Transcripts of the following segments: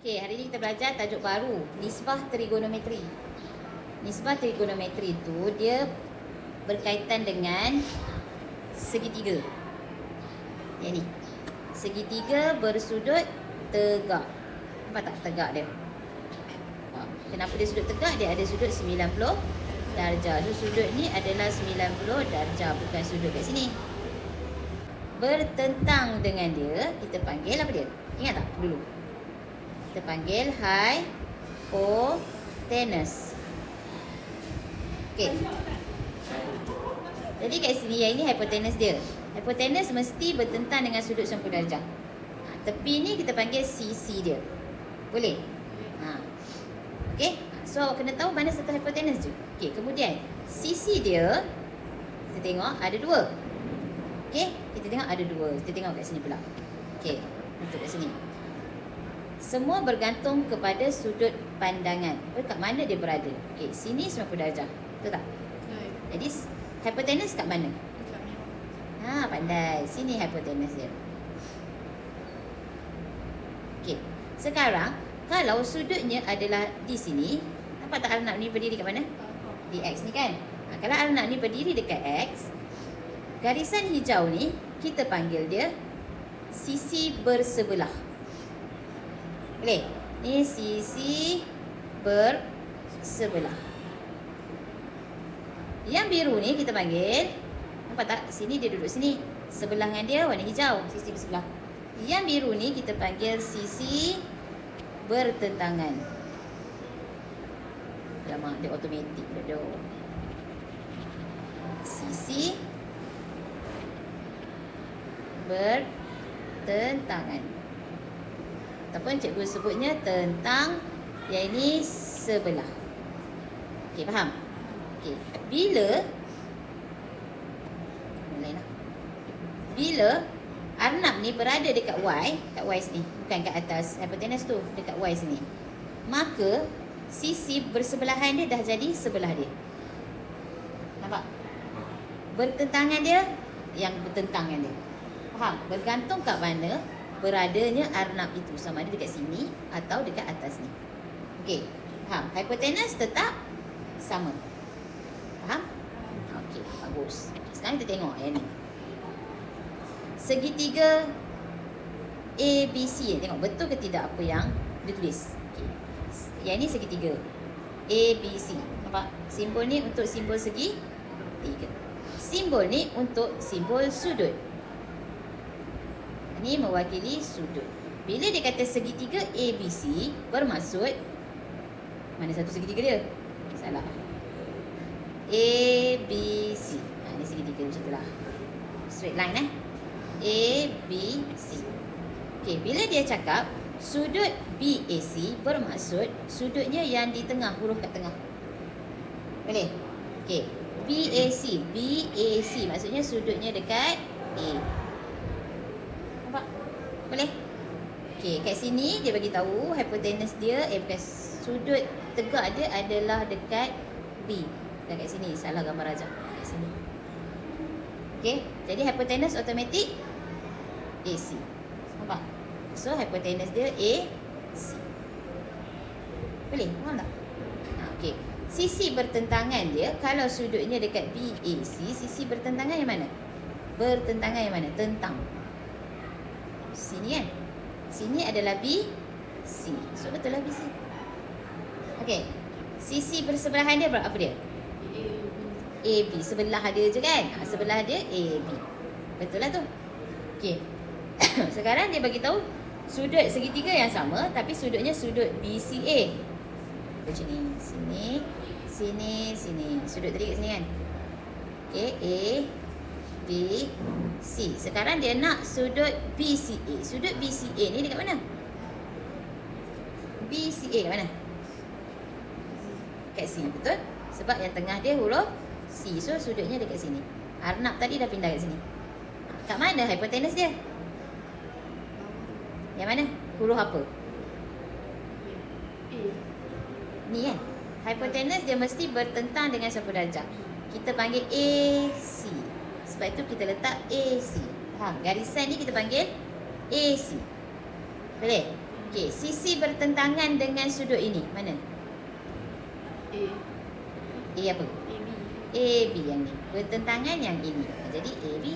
Okey, hari ni kita belajar tajuk baru, nisbah trigonometri. Nisbah trigonometri tu dia berkaitan dengan segitiga. Yang ni. Segitiga bersudut tegak. Nampak tak tegak dia? Kenapa dia sudut tegak? Dia ada sudut 90 darjah. So, sudut ni adalah 90 darjah, bukan sudut kat sini. Bertentang dengan dia, kita panggil apa dia? Ingat tak dulu? Kita panggil hypotenuse. Okey. Jadi kat sini yang ini hypotenuse dia. Hypotenuse mesti bertentang dengan sudut 90 darjah. Tepi ni kita panggil sisi dia. Boleh? Okey. So awak kena tahu mana satu hypotenuse je. Okey, kemudian sisi dia kita tengok ada dua. Okey, kita tengok ada dua. Kita tengok kat sini pula. Okey, untuk kat sini. Semua bergantung kepada sudut pandangan. Kat mana dia berada. Okey, sini 90 darjah. Betul tak? Jadi hypotenuse kat mana? Pandai. Sini hypotenuse dia. Okey. Sekarang kalau sudutnya adalah di sini, nampak tak anak ni berdiri kat mana? Di X ni kan? Kalau anak ni berdiri dekat X, garisan hijau ni kita panggil dia sisi bersebelah. Boleh? Ni sisi bersebelah. Yang biru ni kita panggil, nampak tak? Sini dia duduk sini. Sebelah dengan dia warna hijau, sisi bersebelah. Yang biru ni kita panggil sisi bertentangan. Alamak, dia automatik pula dia. Sisi bertentangan. Ataupun cikgu sebutnya tentang yang ini sebelah. Okey, faham? Okey. Bila Arnab ni berada dekat Y, kat Y sini, bukan kat atas hypotenuse tu, dekat Y sini, maka sisi bersebelahan dia dah jadi sebelah dia. Nampak? Bertentangan dia yang bertentang dengan dia. Faham? Bergantung kat mana beradanya Arnab itu, sama ada dekat sini atau dekat atas ni. Okey, faham? Hypotenuse tetap sama. Faham? Okey, bagus. Sekarang kita tengok yang ni. Segitiga ABC. Tengok betul ke tidak apa yang dia tulis. Okey. Yang ni segitiga ABC. Nampak? Simbol ni untuk simbol segitiga. Simbol ni untuk simbol sudut. Ini mewakili sudut. Bila dia kata segitiga ABC, bermaksud mana satu segitiga dia? Salah. ABC. Ini segitiga macam itulah. Straight line ABC. Okey, bila dia cakap sudut BAC, bermaksud sudutnya yang di tengah, huruf kat tengah. Boleh? Okey. BAC maksudnya sudutnya dekat A. Nampak? Boleh? Okey, kat sini dia bagi tahu hypotenuse dia bukan, sudut tegak dia adalah dekat B. Bukan kat sini, salah gambar rajak. Kat sini. Okey, jadi hypotenuse automatik AC. Nampak? So hypotenuse dia AC. Boleh? Faham tak? Okey. Sisi bertentangan dia, kalau sudutnya dekat BAC, sisi bertentangan yang mana? Bertentangan yang mana? Tentang. Sini kan? Sini adalah BC. So betul lah BC. Okey. Sisi bersebelahan dia berapa dia? AB. Sebelah dia je kan? Sebelah dia AB. Betul lah tu. Okey. Sekarang dia bagi tahu sudut segitiga yang sama, tapi sudutnya sudut BCA. Macam ni. Sini. Sini. Sini. Sudut tadi kat sini kan? Okey. A. B. C. Sekarang dia nak sudut BCA. Sudut BCA ni dekat mana? BCA kat mana? Kat sini. Betul? Sebab yang tengah dia huruf C. So sudutnya dekat sini. Arnab tadi dah pindah kat sini. Kat mana hypotenuse dia? Yang mana? Huruf apa? Ni kan? Hypotenuse dia mesti bertentang dengan 90 darjah. Kita panggil AC. Sebab itu kita letak AC. Faham? Garisan ni kita panggil AC. Boleh? Okey, sisi bertentangan dengan sudut ini mana? A. A apa? AB. AB yang ni. Bertentangan yang ini. Jadi AB.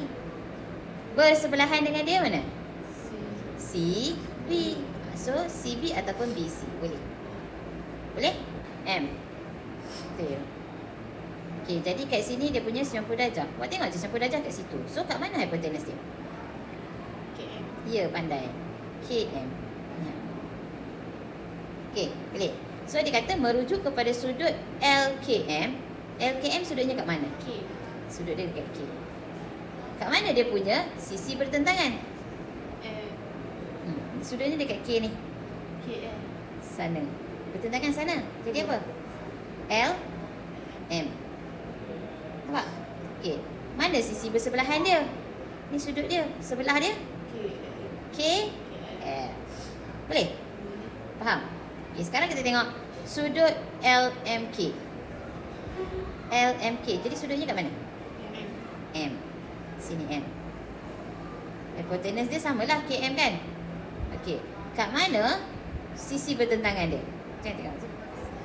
Bersebelahan dengan dia mana? C. CB. So CB ataupun BC. Boleh? Boleh? M. Betul. Okey, jadi kat sini dia punya 90 darjah. Awak tengok je 90 darjah kat situ. So kat mana hipotenus dia? KM. Ya, pandai. KM. Ya. Okey, boleh. So dia kata merujuk kepada sudut LKM. LKM sudutnya kat mana? K. Sudut dia dekat K. Kat mana dia punya sisi bertentangan? Sudutnya dekat K ni. KL. Sana. Bertentangan sana. Jadi apa? L M. Nampak? Okey. Mana sisi bersebelahan dia? Ni sudut dia. Sebelah dia KL. K L. Boleh? Faham? Okey, sekarang kita tengok sudut LMK. LMK. Jadi sudutnya kat mana? M. Sini M. Hipotenus dia samalah KM kan? Okey. Kat mana sisi bertentangan dia? Jangan tengok.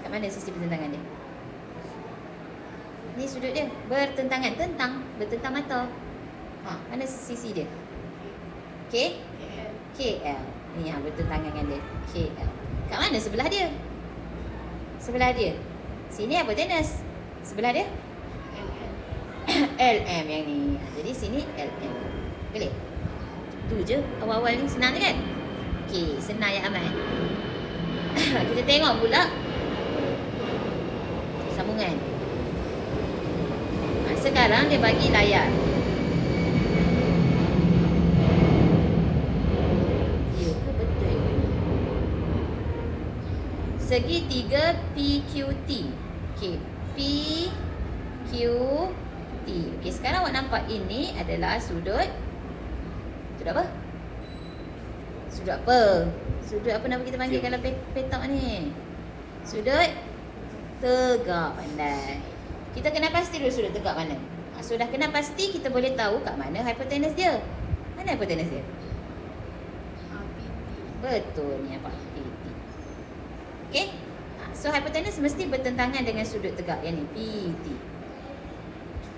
Kat mana sisi bertentangan dia? Ni sudut dia. Bertentangan. Bertentang mata. Ha, mana sisi dia? K? KL. KL. Ni yang bertentangan dengan dia. KL. Kat mana sebelah dia? Sebelah dia. Sini hipotenus. Sebelah dia? LL. LM yang ni. Jadi sini LM. Boleh? Tu je. Awal-awal ni senang je kan? Okey, senang ya Amal. Kita tengok pula sambungan. Sekarang dia bagi layar. Ya ke betul ke? Segitiga PQT. Okey, PQT. Okey, sekarang awak nampak ini adalah sudut. Sudut apa? Sudut apa? Sudut apa nama kita panggil kalau petak ni? Sudut tegak, pandai. Kita kena pasti dulu sudut tegak mana. Sudah kena pasti, kita boleh tahu kat mana hipotenus dia. Mana hipotenus dia? PT. Betul ni apa? PT. Okey? So hipotenus mesti bertentangan dengan sudut tegak yang ni, PT.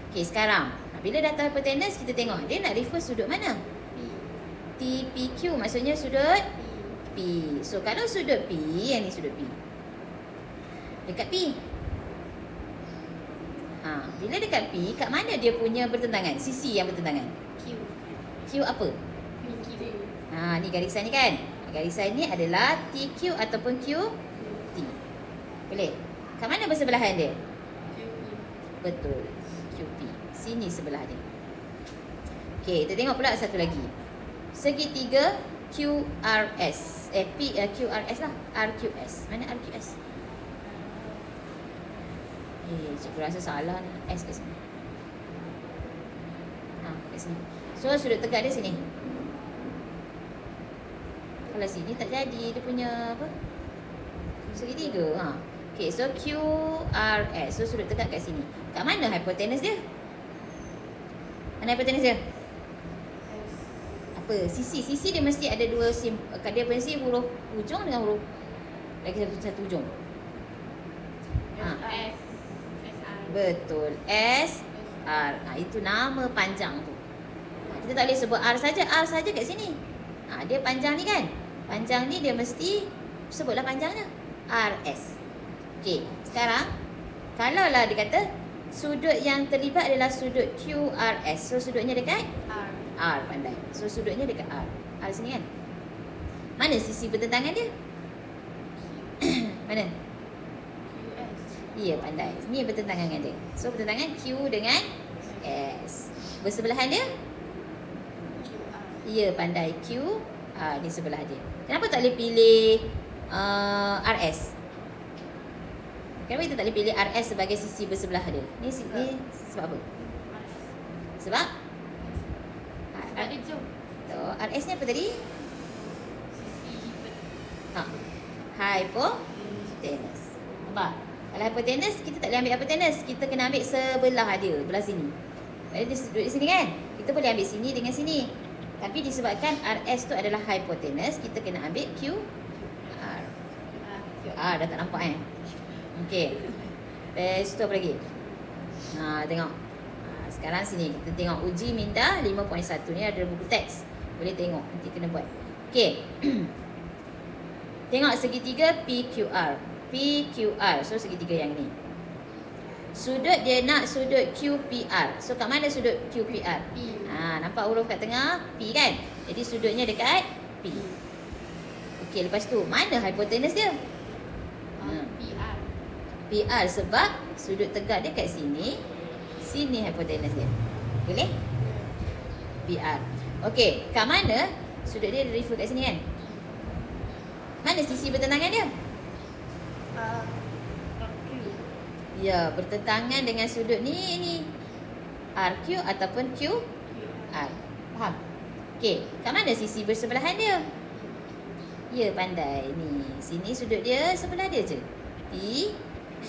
Okey, sekarang bila dah tahu hipotenus, kita tengok dia nak refer sudut mana? TPQ maksudnya sudut P. So kalau sudut P, yang ni sudut P. Dekat P. Ha, bila dekat P, kat mana dia punya bertentangan? Sisi yang bertentangan. Q. Q apa? Q kiri. Ha, ni garisan ni kan? Garisan ni adalah TQ ataupun QT. Boleh? Kat mana bersebelahan dia? QP. Betul. QP. Sini sebelah dia. Okey, kita tengok pula satu lagi. Segitiga QRS. QRS lah. RQS. Mana RQS? Cikgu rasa salah ni. S kat sini. Ha, kat sini. So, sudut tegak dia sini. Kalau sini tak jadi, dia punya apa? Segitiga. Ha. Okay, so QRS. So, sudut tegak kat sini. Kat mana hipotenus dia? Mana hipotenus dia? S. Apa? Sisi dia mesti ada dua dia mesti huruf hujung dengan huruf lagi satu hujung. Ha. S. SR. Betul. S R. Ha, itu nama panjang tu. Ha, kita tak boleh sebut R saja. R saja kat sini. Ha, dia panjang ni kan? Panjang ni dia mesti sebutlah panjangnya. RS. Okey, sekarang kalaulah dia kata sudut yang terlibat adalah sudut QRS. So sudutnya dekat R. R, pandai. So sudutnya dekat R. R sini kan? Mana sisi bertentangan dia? Mana? QS. Ya, pandai. Ni bertentangan dengan dia. So bertentangan Q dengan S. Bersebelahan dia? QR. Ya, pandai. Q di sebelah dia. Kenapa tak boleh pilih RS? Kenapa kita tak boleh pilih RS sebagai sisi bersebelahan dia? Ni sebab apa? Sebab Sebab dia jauh. RS ni apa tadi? Sisi Ha. Hypotenus. Nampak? Kalau hypotenus, kita tak boleh ambil hypotenus. Kita kena ambil sebelah dia, belah sini. Kalau dia duduk di sini kan? Kita boleh ambil sini dengan sini. Tapi disebabkan RS tu adalah hypotenus, kita kena ambil dah tak nampak Okey. Lepas tu apa lagi? Tengok. Sekarang sini kita tengok uji minda 5.1 ni ada buku teks. Boleh tengok, nanti kena buat. Okey. Tengok segitiga PQR. PQR. So segitiga yang ni. Sudut dia nak sudut QPR. So kat mana sudut QPR? P. Nampak huruf kat tengah? P kan? Jadi sudutnya dekat P. Okey, lepas tu mana hipotenus dia? PR. PR sebab sudut tegak dia kat sini. Sini hipotenus dia. Boleh? PR. Okey, kat mana sudut dia refer kat sini kan? Mana sisi bertentangan dia? Q. Ya, bertentangan dengan sudut ni. RQ ataupun QR. Faham? Okey, kat mana sisi bersebelahan dia? Ya, pandai. Ni, sini sudut dia sebelah dia je. PQ.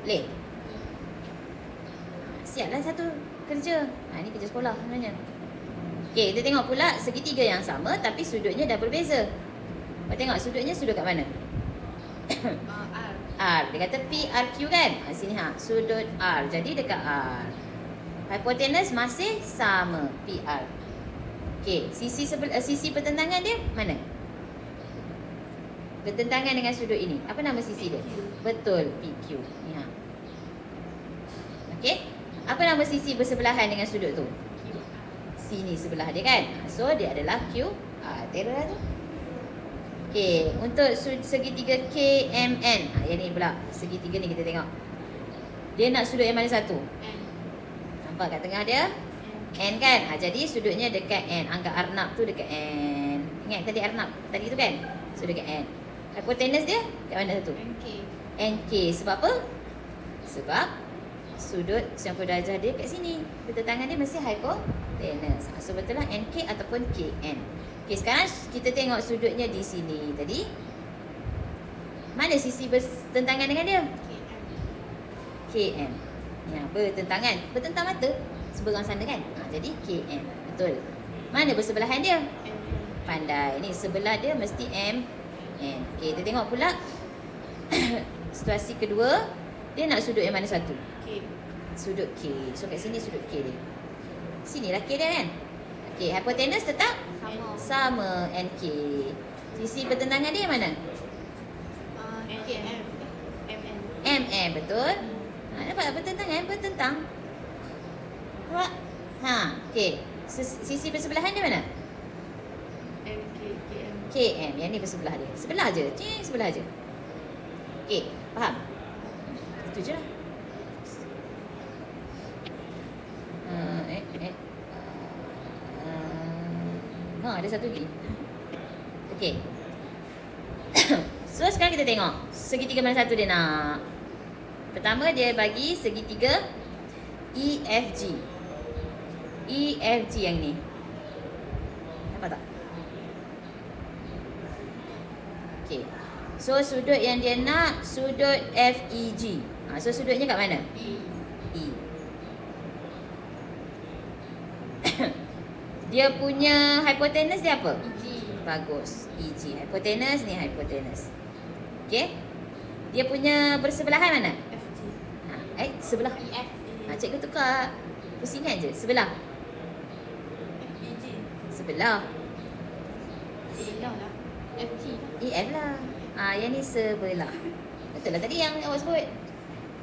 Boleh? Siaplah satu kerja. Ni kerja sekolah sebenarnya. Okey, kita tengok pula segitiga yang sama tapi sudutnya dah berbeza. Kau tengok sudutnya sudut kat mana? R. R. Dia kata PRQ kan? Sini sudut R. Jadi dekat R. Hipotenus masih sama PR. Okey, sisi pertentangan dia mana? Bertentangan dengan sudut ini. Apa nama sisi dia? Betul, PQ. Ni Okey. Apa nama sisi bersebelahan dengan sudut tu? Sini sebelah dia kan? So dia adalah Q. Terror tu. Okey, untuk segitiga KMN. Yang ni pula. Segitiga ni kita tengok. Dia nak sudut yang mana satu? N. Nampak kat tengah dia? N kan? Jadi sudutnya dekat N. Anggap Arnab tu dekat N. Ingat tadi Arnab tadi tu kan? So dekat N. Hipotenus dia kat mana satu? NK. NK. Sebab apa? Sebab sudut 90 darjah dia kat sini. Bertentangan dia mesti hipotenus. So betul lah NK ataupun KN. Okey, sekarang kita tengok sudutnya di sini tadi. Mana sisi bertentangan dengan dia? KN. Ya, bertentangan. Bertentang mata seberang sana kan? Jadi KN. Betul. Mana bersebelahan dia? Pandai. Ni sebelah dia mesti M. N. Okey, kita tengok pula situasi kedua. Dia nak sudut yang mana satu? K. Sudut K. So kat sini sudut K dia. Sinilah K dia kan? Okey, hipotenus tetap sama NK. Sisi bertentangan dia mana? KM. MN. MM, betul. Nampak bertentangan? Bertentang. Nampak? Okey. Sisi bersebelahan dia mana? MK. KM. KM. Yang ni bersebelah dia. Sebelah je. Sebelah je. Okey, faham? Itu je lah. Ada satu lagi. Okey. So sekarang kita tengok segitiga mana satu dia nak. Pertama dia bagi segitiga EFG. EFG yang ni. Nampak tak? Okey. So sudut yang dia nak sudut FEG. So sudutnya kat mana? E. Dia punya hipotenus dia apa? EG. Bagus. EG. Hipotenus ni hipotenus. Okey. Dia punya bersebelahan mana? FG. Sebelah. EF. Cikgu tukar pusingan je. Sebelah. FEG. Sebelah. Sebelah lah. FG. EF lah. Yang ni sebelah. Betul lah tadi yang awak sebut.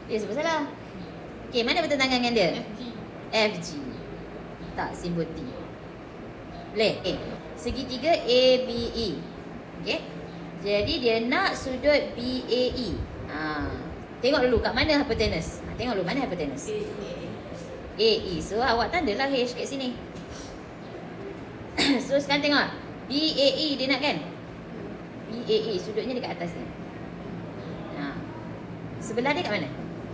Dia sebut salah. Okey, mana bertentangan dengan dia? FG. FG. Tak, simbol T. Boleh? Segitiga ABE. Okey. Jadi dia nak sudut BAE. Tengok dulu kat mana hipotenus. Tengok dulu mana hipotenus. AE. So awak tandalah H kat sini. So sekarang tengok. BAE dia nak kan? BAE sudutnya dekat atas ni. Sebelah dia kat mana?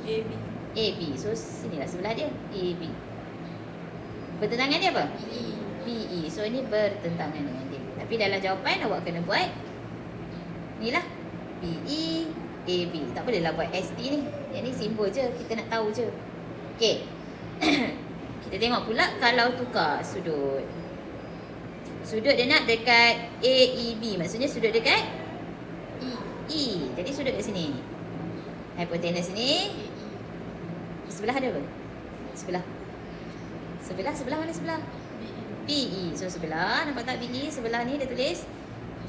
AB. AB. So sinilah sebelah dia. AB. Bertentangan dia apa? PE. PE. So ini bertentangan dengan dia. Tapi dalam jawapan awak kena buat ni lah. PE, AB. Tak boleh lah buat ST ni. Yang ni simbol je. Kita nak tahu je. Okey. Kita tengok pula kalau tukar sudut. Sudut dia nak dekat AEB. Maksudnya sudut dekat E. Jadi sudut kat sini. Hipotenus ni. Sebelah ada apa? Sebelah. Sebelah mana sebelah? BE. So sebelah, nampak tak BE? Sebelah ni dia tulis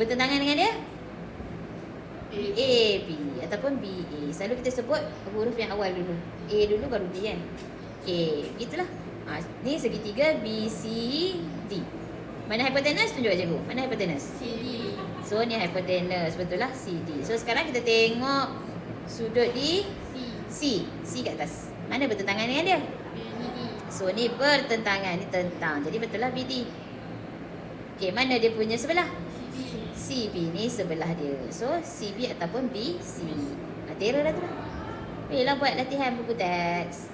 bertentangan dengan dia AB ataupun BA. Selalu kita sebut huruf yang awal dulu. A dulu baru B kan. A. Gitulah. Ni segitiga BCD. Mana hipotenus? Tunjuk cikgu. Mana hipotenus? CD. So ni hipotenus. Betul lah CD. So sekarang kita tengok sudut di C. C kat atas. Mana bertentangan dengan dia? BD. So ni bertentangan, ni tentang. Jadi betul lah BD. Okey, mana dia punya sebelah? CB. CB ni sebelah dia. So CB ataupun BC. Terror dah tu lah. Bolehlah buat latihan buku teks.